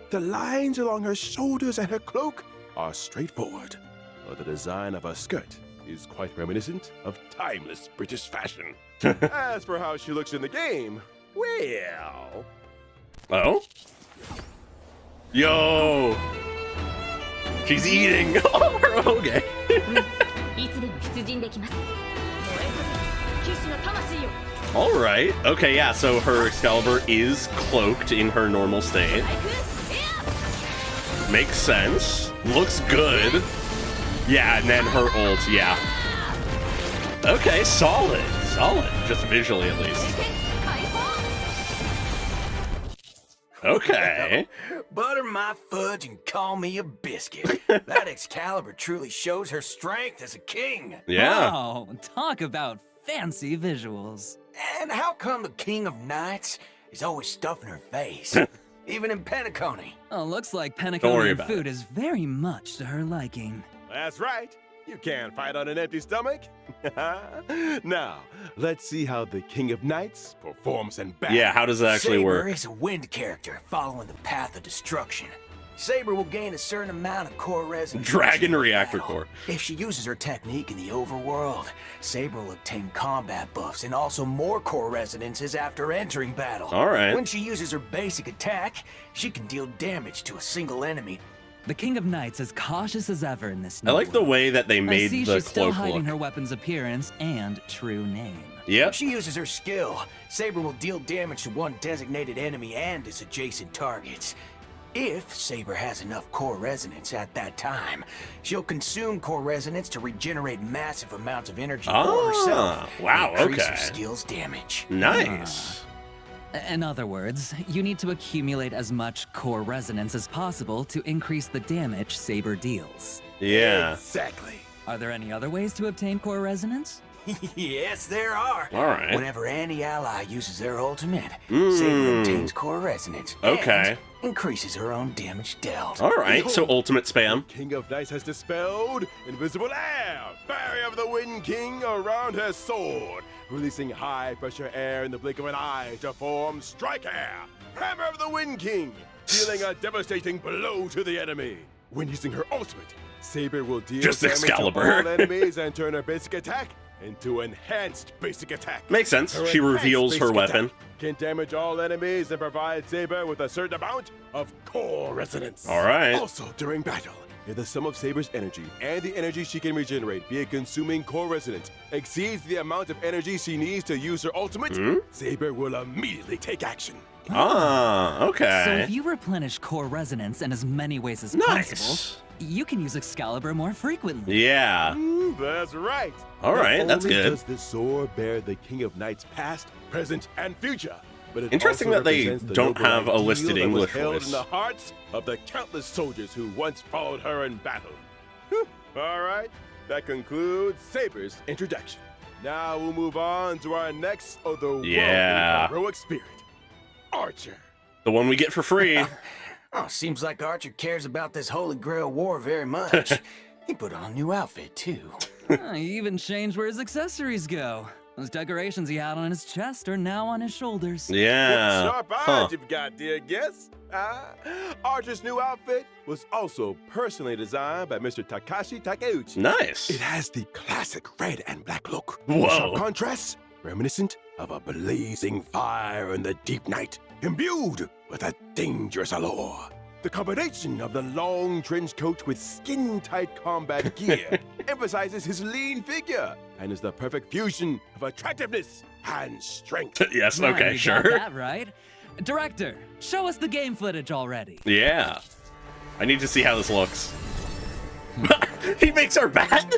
The lines along her shoulders and her cloak are straightforward, while the design of her skirt is quite reminiscent of timeless British fashion. As for how she looks in the game, well... Oh? Yo! She's eating! Oh, her okay. いつでも出陣できます。燃えさせ、騎士の魂よ。 Alright. Okay, yeah, so her Excalibur is cloaked in her normal state. Makes sense. Looks good. Yeah, and then her ult, yeah. Okay, solid. Solid. Just visually, at least. Okay. Butter my fudge and call me a biscuit. That Excalibur truly shows her strength as a king. Yeah. Wow, talk about fancy visuals. And how come the King of Knights is always stuffing her face? Even in Penacony. Oh, looks like worry Penaconian about food is very much to her liking. That's right. You can't fight on an empty stomach. Now, let's see how the King of Knights performs in battle. Yeah, how does that actually Saber work? is a wind character following the path of destruction. Saber will gain a certain amount of core resonance. Dragon in reactor battle. core. If she uses her technique in the overworld, Saber will obtain combat buffs and also more core resonances after entering battle. All right. When she uses her basic attack, she can deal damage to a single enemy. The King of Knights is cautious as ever in this new I like the world. way that they I made see the she's still cloak hiding look. her weapon's appearance and true name. Yep. If she uses her skill, Saber will deal damage to one designated enemy and its adjacent targets. If Saber has enough core resonance at that time, she'll consume core resonance to regenerate massive amounts of energy for herself. Wow, and increase her okay. skill's damage. Nice. In other words, you need to accumulate as much core resonance as possible to increase the damage Saber deals. Yeah. Exactly. Are there any other ways to obtain core resonance? Yes, there are. All right. Whenever any ally uses their ultimate, Mm. Saber obtains core resonance. Okay. And increases her own damage dealt. All right, so ultimate spam. King of Knights has dispelled invisible air, barrier of the Wind King around her sword, releasing high-pressure air in the blink of an eye to form Strike Air, Hammer of the Wind King, dealing a devastating blow to the enemy. When using her ultimate, Saber will deal Just damage Excalibur. to all enemies and turn her basic attack into enhanced basic attack. Makes sense. Her She enhanced reveals her basic weapon. attack can damage all enemies and provide Saber with a certain amount of core resonance. All right. Also, during battle, if the sum of Saber's energy and the energy she can regenerate via consuming core resonance exceeds the amount of energy she needs to use her ultimate, Hmm? Saber will immediately take action. Ah, So okay. if you replenish core resonance in as many ways as Nice. possible, you can use Excalibur more frequently. Yeah. That's right. All right, Not that's only good. Does the sword bear the King of Knights past, present, and future? but it Interesting also that they represents the don't noble have a ideal listed that was English held voice. in the hearts of the countless soldiers who once followed her in battle. All right, that concludes Saber's introduction. Now we'll move on to our next otherworldly heroic spirit, Archer. The one we get for free. Oh, seems like Archer cares about this Holy Grail war very much. He put on a new outfit, too. He even changed where his accessories go. Those decorations he had on his chest are now on his shoulders. Yeah. What sharp eyes you've got, dear guest. Archer's new outfit was also personally designed by Mr. Takashi Takeuchi. Nice. It has the classic red and black look. Whoa. Sharp contrasts, reminiscent of a blazing fire in the deep night, imbued with a dangerous allure. The combination of the long trench coat with skin-tight combat gear emphasizes his lean figure and is the perfect fusion of attractiveness and strength. Yes, Yeah, okay, you sure. got that right. Director, show us the game footage already. Yeah. I need to see how this looks. He makes our bat?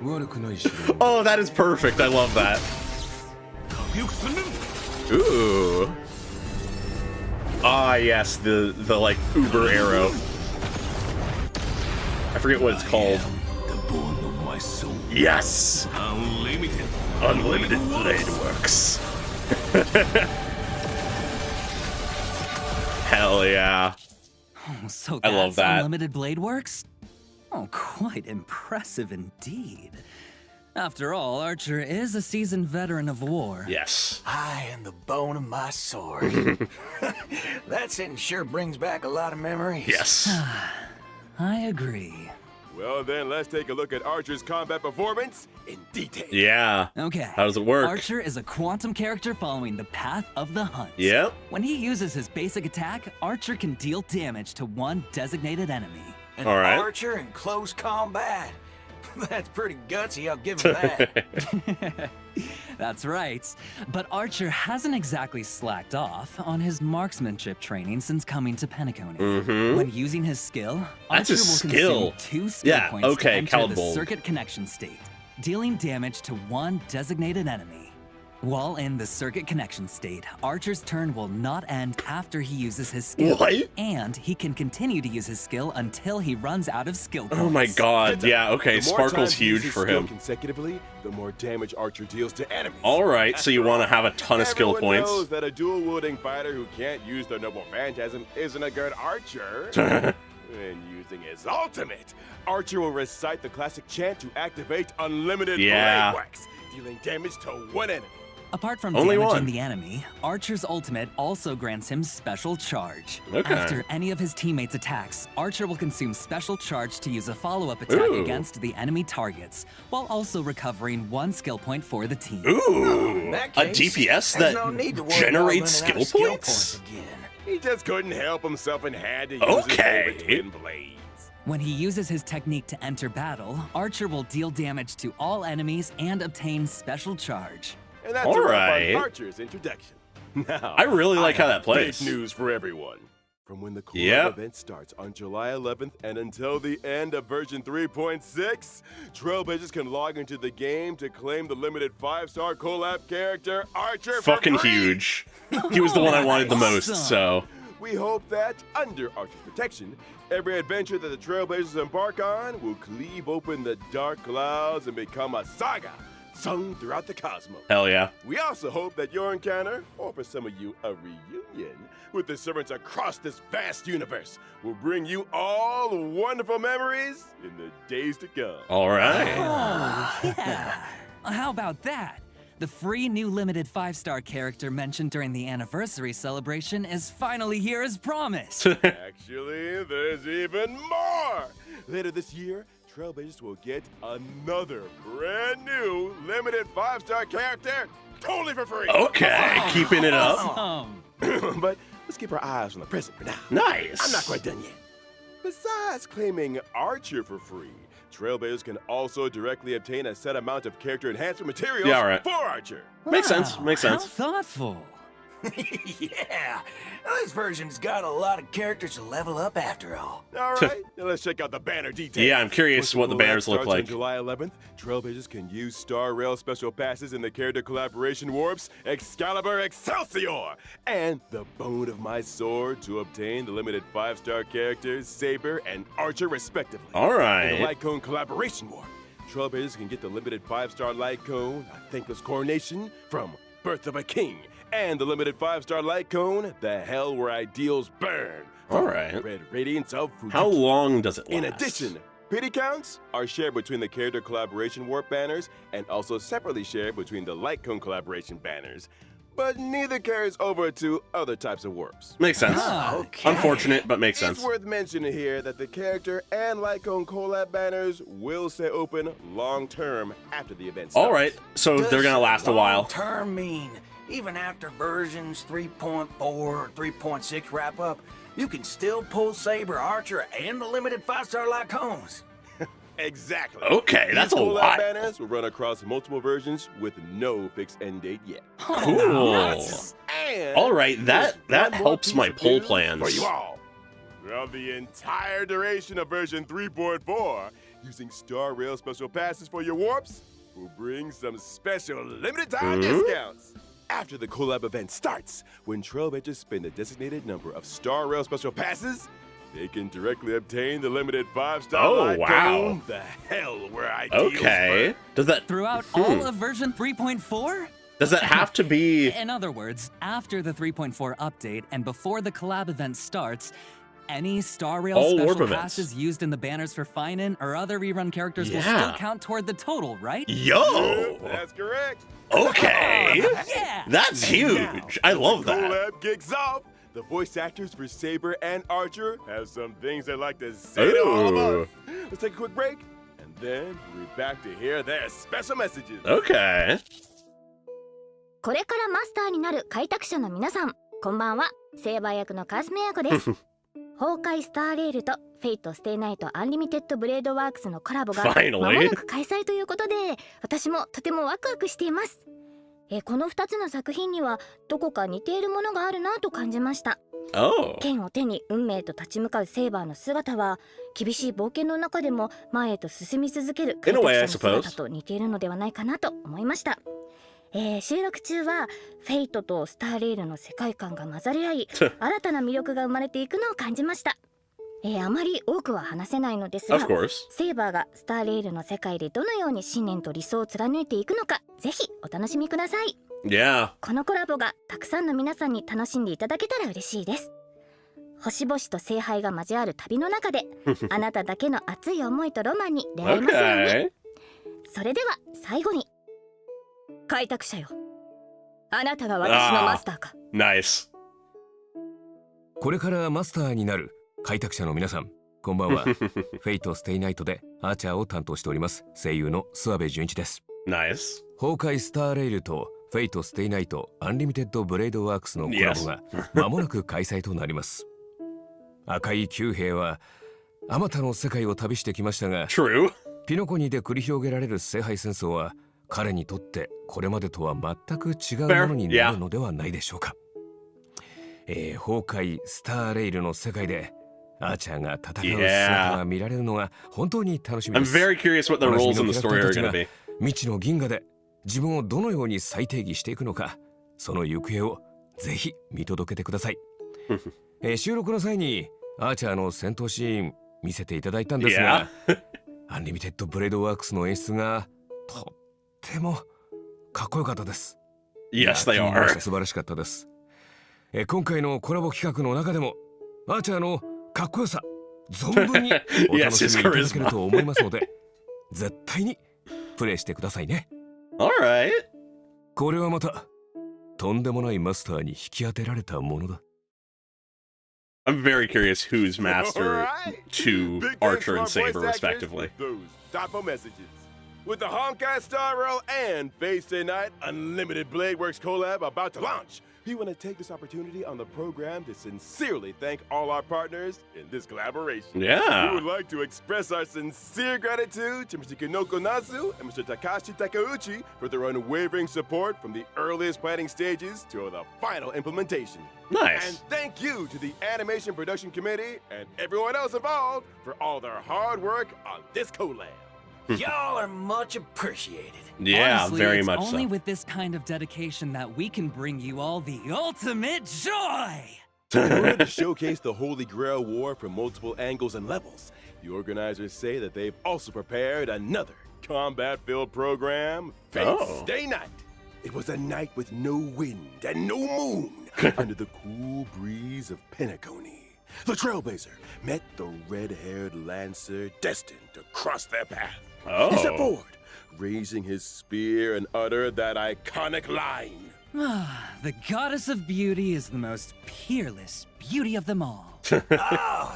Oh, that is perfect. I love that. Ooh. Ah, yes, the like Uber arrow. I forget what it's called. Yes. Unlimited blade works. Hell yeah. Oh, so I that's love that. Unlimited Blade Works? Oh, quite impressive indeed. After all, Archer is a seasoned veteran of war. Yes. I am the bone of my sword. That sentence sure brings back a lot of memories. Yes. I agree. Well then, let's take a look at Archer's combat performance in detail. Yeah. Okay. How does it work? Archer is a quantum character following the path of the hunt. Yep. When he uses his basic attack, Archer can deal damage to one designated enemy. An All right. archer in close combat. That's pretty gutsy, I'll give him that. That's right. But Archer hasn't exactly slacked off on his marksmanship training since coming to Penacony. Mm-hmm. When using his skill, That's Archer his will skill. consume 2 skill Yeah, points okay, to enter the Caldbold. circuit connection state, dealing damage to one designated enemy. While in the circuit connection state, Archer's turn will not end after he uses his skill. What? And he can continue to use his skill until he runs out of skill points. Oh my god. Yeah, okay. The more Sparkle's times he huge uses for skill him. consecutively, the more damage Archer deals to enemies. Alright, so you want to have a ton of skill Everyone points. knows that a dual-wielding fighter who can't use their noble phantasm isn't a good archer. When using his ultimate, Archer will recite the classic chant to activate unlimited Yeah. blade wax, dealing damage to one enemy. Apart from Only damaging one. the enemy, Archer's ultimate also grants him special charge. Okay. After any of his teammates' attacks, Archer will consume special charge to use a follow-up attack Ooh. against the enemy targets, while also recovering 1 skill point for the team. Ooh. In that A case, DPS there's that no need to worry about generates running out skill of points? again. He just couldn't help himself and had to use Okay. his holy twin blades. When he uses his technique to enter battle, Archer will deal damage to all enemies and obtain special charge. And that's All a wrap right. on Archer's introduction. Now, I really like how have that plays. Big news for everyone. From when the collab Yep. event starts on July 11th and until the end of version 3.6, Trailblazers can log into the game to claim the limited 5-star collab character Archer Fucking for free. huge. He was the one I wanted the most, Awesome. so. We hope that, under Archer's protection, every adventure that the Trailblazers embark on will cleave open the dark clouds and become a saga sung throughout the cosmos. Hell yeah. We also hope that your encounter, or for some of you, a reunion, with the servants across this vast universe will bring you all wonderful memories in the days to come. Alright. Oh, yeah. How about that? The free new limited 5-star character mentioned during the anniversary celebration is finally here as promised. Actually, there's even more! Later this year, Trailblazers will get another brand new limited 5-star character totally for free. Okay, keeping it up. Awesome. But let's keep our eyes on the present for now. Nice. I'm not quite done yet. Besides claiming Archer for free, Trailblazers can also directly obtain a set amount of character enhancement materials Yeah, all right. for Archer. Makes sense, Wow, makes sense. How thoughtful. Yeah, this version's got a lot of characters to level up after all. All right, now let's check out the banner details. Yeah, I'm curious what the banners look like. On July 11th, Trailblazers can use Star Rail special passes in the character collaboration warps Excalibur Excelsior and the Bone of My Sword to obtain the limited 5-star characters Saber and Archer respectively. All In the right. Light Cone collaboration warp, Trailblazers can get the limited 5-star Light Cone, A Thankless Coronation from Birth of a King, and the limited 5-star Light Cone, The Hell Where Ideals Burn. All right. Red Radiance of Fujiki. How long does it last? In addition, pity counts are shared between the character collaboration warp banners and also separately shared between the Light Cone collaboration banners. But neither carries over to other types of warps. Makes sense. Okay. Unfortunate, but makes sense. It's worth mentioning here that the character and Light Cone collab banners will stay open long-term after the event starts. All right, so they're gonna last a while. Term mean even after versions 3.4 or 3.6 wrap up, you can still pull Saber, Archer, and the limited 5-star Light Cones. Exactly. Okay, that's a These collab lot. banners will run across multiple versions with no fixed end date yet. Cool. And All right, that there's one more helps piece my of poll news plans. for you all. Throughout the entire duration of version 3.4, using Star Rail special passes for your warps will bring some special limited time discounts. After the collab event starts, when Trailblazers spend a designated number of Star Rail special passes, they can directly obtain the limited 5-star Oh, Light wow. Cone, The Hell Where Ideals Okay. Burn. Does that Throughout all of version 3.4? does that have to be? In other words, after the 3.4 update and before the collab event starts, any Star Rail All warp special events. passes used in the banners for Finan or other rerun characters will Yeah. still count toward the total, right? Yo. That's correct. Okay. Yeah! That's huge. I love that. Collab kicks off. The voice actors for Saber and Archer have some things they'd like to say to all of Ooh. us. Let's take a quick break, and then we'll be back to hear their special messages. Okay. これからマスターになる開拓者の皆さん、こんばんは。セーバー役のカスメヤコです。崩壊スターレールとフェイトステイナイトアンリミテッドブレードワークスのコラボが Finally. 間もなく開催ということで、私もとてもワクワクしています。この2つの作品にはどこか似ているものがあるなと感じました。 Oh. 剣を手に運命と立ち向かうセーバーの姿は厳しい冒険の中でも前へと進み続ける開 In a 拓 way, 者 I の姿 suppose. と似ているのではないかなと思いました。収録中はフェイトとスターレールの世界観が混ざり合い新たな魅力が生まれていくのを感じました。あまり多くは話せないのですが Of course. セーバーがスターレールの世界でどのように信念と理想を貫いていくのかぜひお楽しみください。 Yeah. このコラボがたくさんの皆さんに楽しんでいただけたら嬉しいです。星々と聖杯が交わる旅の中であなただけの熱い思いとロマンに出会えますように。 Okay. それでは最後に開拓者よ、あなたが私のマスターか。 Nice. これからマスターになる開拓者の皆さん、こんばんは。フェイトステイナイトでアーチャーを担当しております声優の諏訪部純一です。 Nice. 崩壊スターレイルとフェイトステイナイトアンリミテッドブレードワークスのコラボが間もなく開催となります。赤い九兵はあまたの世界を旅してきましたが、 True. ピノコニで繰り広げられる聖杯戦争は彼にとってこれまでとは全く違うものになるのではないでしょうか。崩壊スターレイルの世界でアーチャーが戦う姿が見られるのが本当に楽しみ I'm です。 very curious what the おなじみ roles in の the キャラ story クター are たち going が to be. 未知の銀河で自分をどのように再定義していくのか、その行方をぜひ見届けてください。収録の際にアーチャーの戦闘シーン見せていただいたんですが、アンリミテッドブレードワークスの演出がとってもかっこよかったです。 Yes, they いや気に入りまし are. た。素晴らしかったです。今回のコラボ企画の中でもアーチャーのかっこよさ存分にお楽しみいただけると思いますので絶対にプレイしてくださいね。 All right. これはまたとんでもないマスターに引き当てられたものだ。 I'm very curious who's master Alright. to Big thanks Archer to and our voice Saber, actors respectively. for those thoughtful messages. With the Honkai Star Rail and Fate Stay Night Unlimited Blade Works collab about to launch, we want to take this opportunity on the program to sincerely thank all our partners in this collaboration. Yeah. We would like to express our sincere gratitude to Mr. Kinoko Nazu and Mr. Takashi Takeuchi for their unwavering support from the earliest planning stages to the final implementation. Nice. And thank you to the Animation Production Committee and everyone else involved for all their hard work on this collab. Y'all are much appreciated. Yeah, Honestly, very it's much only so. with this kind of dedication that we can bring you all the ultimate joy! In order to showcase the Holy Grail War from multiple angles and levels, the organizers say that they've also prepared another combat-filled program, Fate Stay Night. It was a night with no wind and no moon under the cool breeze of Pentacony. The Trailblazer met the red-haired Lancer destined to cross their path. He stepped forward, raising his spear and uttered that iconic line. The goddess of beauty is the most peerless beauty of them all.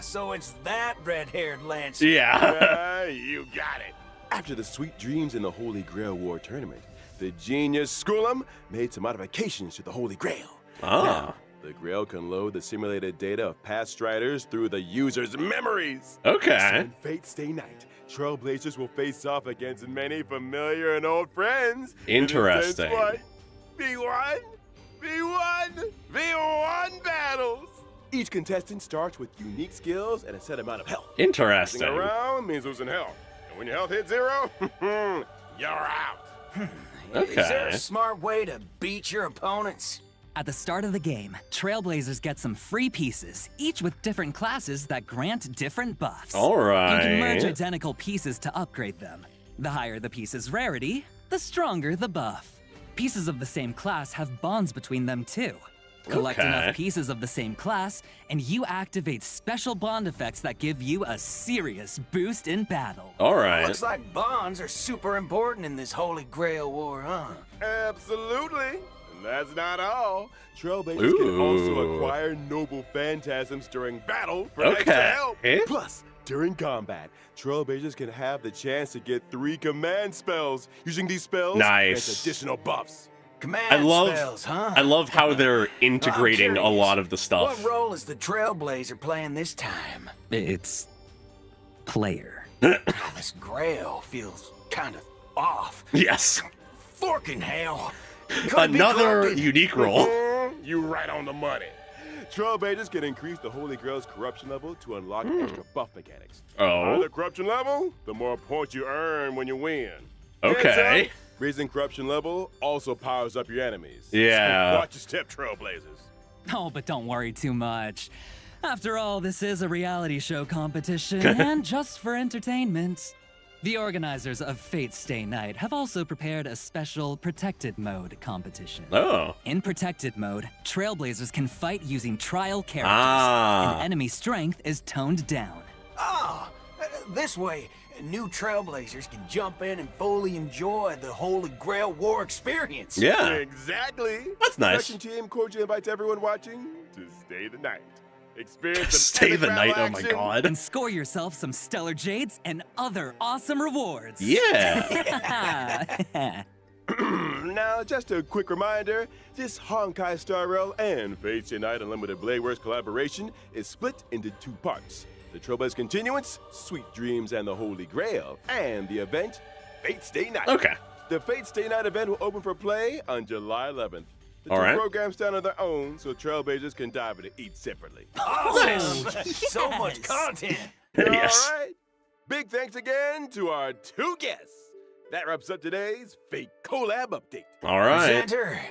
So it's that red-haired Lancer. Yeah. You got it. After the sweet dreams in the Holy Grail War tournament, the genius Skullum made some modifications to the Holy Grail. Now, the Grail can load the simulated data of past striders through the user's memories. Okay. So in Fate Stay Night, Trailblazers will face off against many familiar and old friends. Interesting. In what? V1, V1, V1 battles. Each contestant starts with unique skills and a set amount of health. Interesting. Losing around means losing health. And when your health hits 0, you're out. Okay. Is there a smart way to beat your opponents? At the start of the game, Trailblazers get some free pieces, each with different classes that grant different buffs. All right. You can merge identical pieces to upgrade them. The higher the piece's rarity, the stronger the buff. Pieces of the same class have bonds between them too. Collect enough pieces of the same class, and you activate special bond effects that give you a serious boost in battle. All right. Looks like bonds are super important in this Holy Grail War, huh? Absolutely. And that's not all. Trailblazers can also acquire noble phantasms during battle for extra help. Plus, during combat, Trailblazers can have the chance to get 3 command spells. Using these spells as additional buffs. Command spells, huh? I love how they're integrating a lot of the stuff. What role is the Trailblazer playing this time? It's player. This Grail feels kind of off. Yes. Forking hell. Another unique role. You right on the money. Trailblazers can increase the Holy Grail's corruption level to unlock extra buff mechanics. The higher the corruption level, the more points you earn when you win. Okay. Raising corruption level also powers up your enemies. Yeah. So watch your step, Trailblazers. Oh, but don't worry too much. After all, this is a reality show competition, and just for entertainment. The organizers of Fate Stay Night have also prepared a special Protected Mode competition. In Protected Mode, Trailblazers can fight using trial characters, and enemy strength is toned down. This way, new Trailblazers can jump in and fully enjoy the Holy Grail War experience. Yeah. Exactly. That's nice. The production team cordially invites everyone watching to stay the night. Experience Stay the night, oh my god. And score yourself some stellar jades and other awesome rewards. Yeah. Now, just a quick reminder, this Honkai Star Rail and Fate Stay Night Unlimited Blade Works collaboration is split into 2 parts. The Trailblazer Continuance, Sweet Dreams and the Holy Grail, and the event, Fate Stay Night. Okay. The Fate Stay Night event will open for play on July 11th. The 2 programs stand on their own, so Trailblazers can dive into each separately. Awesome! So much content! Yes. All right. Big thanks again to our 2 guests. That wraps up today's Fate Collab Update. All right. Presenter,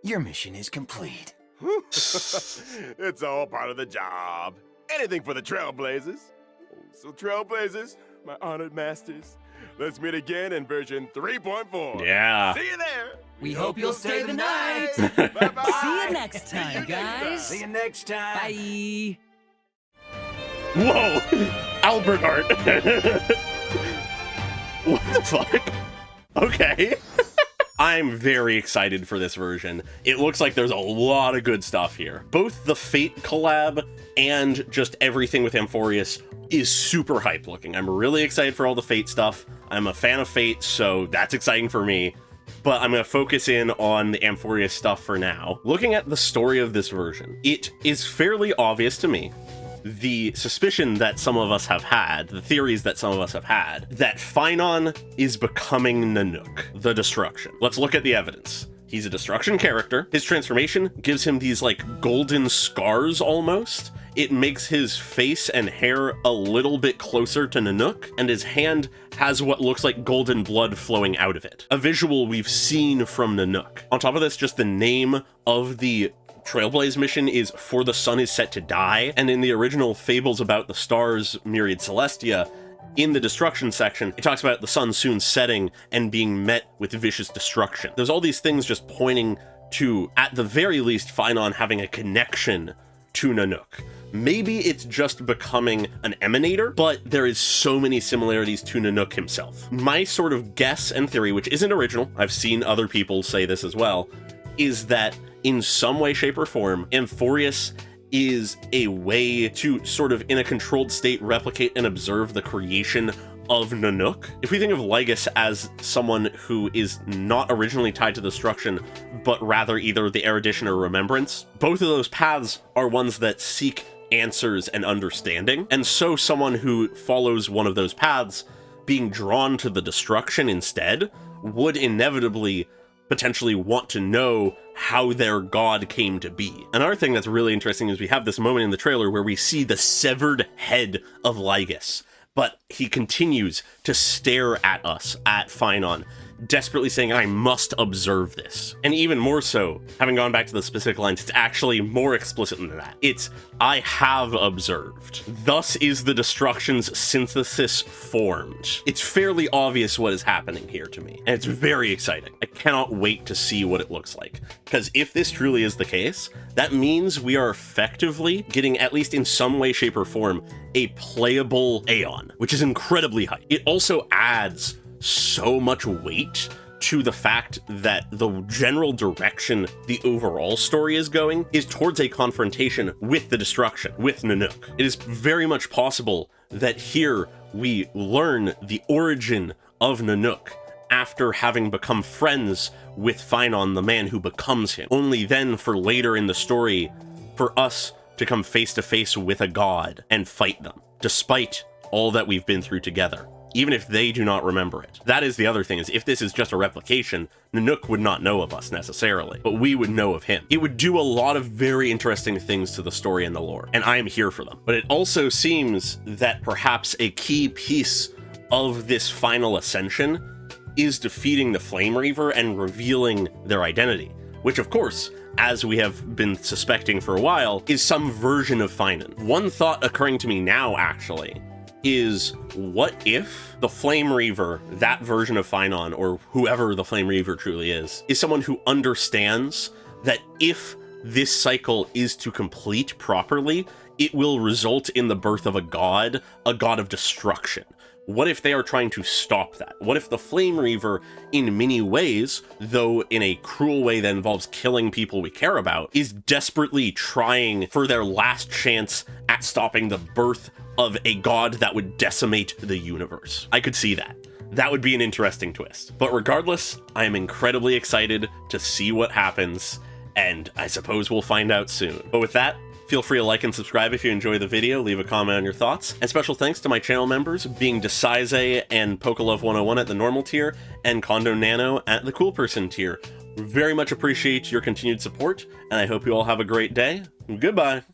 your mission is complete. It's all part of the job. Anything for the Trailblazers. So Trailblazers, my honored masters, let's meet again in version 3.4. Yeah. See you there. We hope you'll stay the night. Bye-bye. See you next time, guys. See you next time. Bye. Whoa. Albert Art. What the fuck? Okay. I'm very excited for this version. It looks like there's a lot of good stuff here. Both the Fate collab and just everything with Amphorius is super hype looking. I'm really excited for all the Fate stuff. I'm a fan of Fate, so that's exciting for me. But I'm going to focus in on the Amphorius stuff for now. Looking at the story of this version, it is fairly obvious to me, the suspicion that some of us have had, the theories that some of us have had, that Phynon is becoming Nanook, the Destruction. Let's look at the evidence. He's a Destruction character. His transformation gives him these like golden scars almost. It makes his face and hair a little bit closer to Nanook, and his hand has what looks like golden blood flowing out of it. A visual we've seen from Nanook. On top of this, just the name of the Trailblaze mission is For the Sun is Set to Die, and in the original Fables About the Stars, Myriad Celestia, in the destruction section, it talks about the sun soon setting and being met with vicious destruction. There's all these things just pointing to, at the very least, Phynon having a connection to Nanook. Maybe it's just becoming an emanator, but there is so many similarities to Nanook himself. My sort of guess and theory, which isn't original, I've seen other people say this as well, is that in some way, shape, or form, Amphorius is a way to sort of, in a controlled state, replicate and observe the creation of Nanook. If we think of Lygus as someone who is not originally tied to destruction, but rather either the erudition or remembrance, both of those paths are ones that seek answers and understanding. And so someone who follows one of those paths, being drawn to the destruction instead, would inevitably potentially want to know how their god came to be. Another thing that's really interesting is we have this moment in the trailer where we see the severed head of Lygus, but he continues to stare at us, at Phynon, desperately saying, I must observe this. And even more so, having gone back to the specific lines, it's actually more explicit than that. It's, I have observed. Thus is the destruction's synthesis formed. It's fairly obvious what is happening here to me, and it's very exciting. I cannot wait to see what it looks like. Because if this truly is the case, that means we are effectively getting, at least in some way, shape, or form, a playable Aeon, which is incredibly hype. It also adds so much weight to the fact that the general direction the overall story is going is towards a confrontation with the destruction, with Nanook. It is very much possible that here we learn the origin of Nanook after having become friends with Phynon, the man who becomes him. Only then, for later in the story, for us to come face to face with a god and fight them, despite all that we've been through together, even if they do not remember it. That is the other thing, is if this is just a replication, Nanook would not know of us necessarily, but we would know of him. It would do a lot of very interesting things to the story and the lore, and I am here for them. But it also seems that perhaps a key piece of this final ascension is defeating the Flame Reaver and revealing their identity, which of course, as we have been suspecting for a while, is some version of Phynon. One thought occurring to me now, actually, is what if the Flame Reaver, that version of Phynon, or whoever the Flame Reaver truly is someone who understands that if this cycle is to complete properly, it will result in the birth of a god of destruction. What if they are trying to stop that? What if the Flame Reaver, in many ways, though in a cruel way that involves killing people we care about, is desperately trying for their last chance at stopping the birth of a god that would decimate the universe? I could see that. That would be an interesting twist. But regardless, I am incredibly excited to see what happens, and I suppose we'll find out soon. But with that, feel free to like and subscribe if you enjoy the video, leave a comment on your thoughts, and special thanks to my channel members, being Desaize and Pokelove101 at the normal tier, and Kondo Nano at the cool person tier. Very much appreciate your continued support, and I hope you all have a great day. Goodbye!